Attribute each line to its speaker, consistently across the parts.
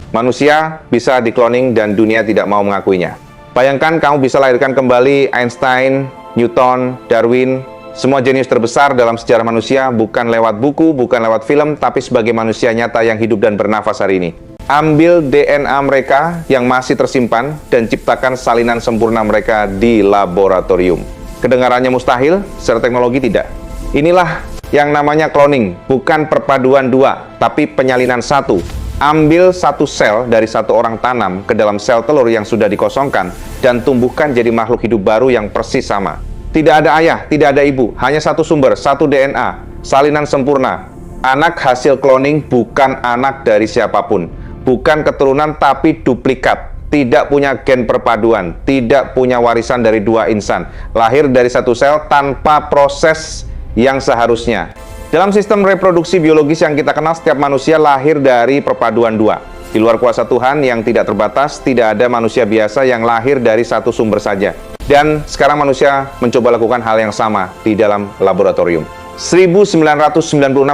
Speaker 1: Manusia bisa dikloning dan dunia tidak mau mengakuinya. Bayangkan kamu bisa lahirkan kembali Einstein, Newton, Darwin, semua jenius terbesar dalam sejarah manusia, bukan lewat buku, bukan lewat film, tapi sebagai manusia nyata yang hidup dan bernafas hari ini. Ambil DNA mereka yang masih tersimpan dan ciptakan salinan sempurna mereka di laboratorium. Kedengarannya mustahil, secara teknologi tidak. Inilah yang namanya cloning, bukan perpaduan dua, tapi penyalinan satu. Ambil satu sel dari satu orang tanam ke dalam sel telur yang sudah dikosongkan dan tumbuhkan jadi makhluk hidup baru yang persis sama. Tidak ada ayah, tidak ada ibu, hanya satu sumber, satu DNA, salinan sempurna. Anak hasil cloning bukan anak dari siapapun, bukan keturunan tapi duplikat. Tidak punya gen perpaduan, tidak punya warisan dari dua insan, lahir dari satu sel tanpa proses yang seharusnya. Dalam sistem reproduksi biologis yang kita kenal, setiap manusia lahir dari perpaduan dua. Di luar kuasa Tuhan yang tidak terbatas, tidak ada manusia biasa yang lahir dari satu sumber saja. Dan sekarang manusia mencoba lakukan hal yang sama di dalam laboratorium. 1996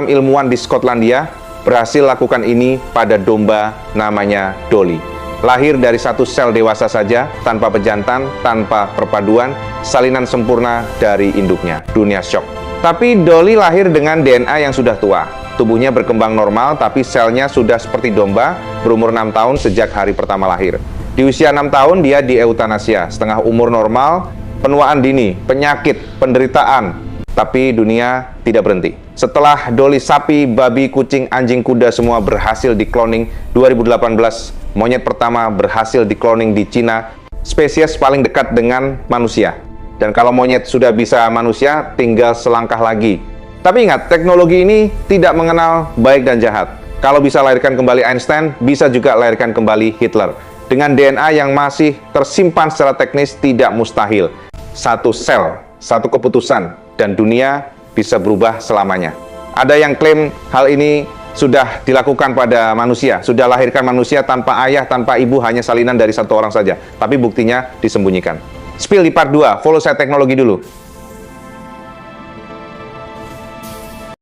Speaker 1: ilmuwan di Skotlandia berhasil lakukan ini pada domba namanya Dolly. Lahir dari satu sel dewasa saja, tanpa pejantan, tanpa perpaduan, salinan sempurna dari induknya. Dunia syok. Tapi Dolly lahir dengan DNA yang sudah tua. Tubuhnya berkembang normal, tapi selnya sudah seperti domba, berumur 6 tahun sejak hari pertama lahir. Di usia 6 tahun, dia dieutanasia, setengah umur normal, penuaan dini, penyakit, penderitaan. Tapi dunia tidak berhenti. Setelah Dolly sapi, babi, kucing, anjing, kuda semua berhasil dikloning, 2018, monyet pertama berhasil dikloning di Cina, spesies paling dekat dengan manusia. Dan kalau monyet sudah bisa manusia, tinggal selangkah lagi. Tapi ingat, teknologi ini tidak mengenal baik dan jahat. Kalau bisa lahirkan kembali Einstein, bisa juga lahirkan kembali Hitler. Dengan DNA yang masih tersimpan secara teknis, tidak mustahil. Satu sel, satu keputusan, dan dunia bisa berubah selamanya. Ada yang klaim hal ini sudah dilakukan pada manusia, sudah lahirkan manusia tanpa ayah, tanpa ibu, hanya salinan dari satu orang saja. Tapi buktinya disembunyikan. Spill di part 2, follow saya teknologi dulu.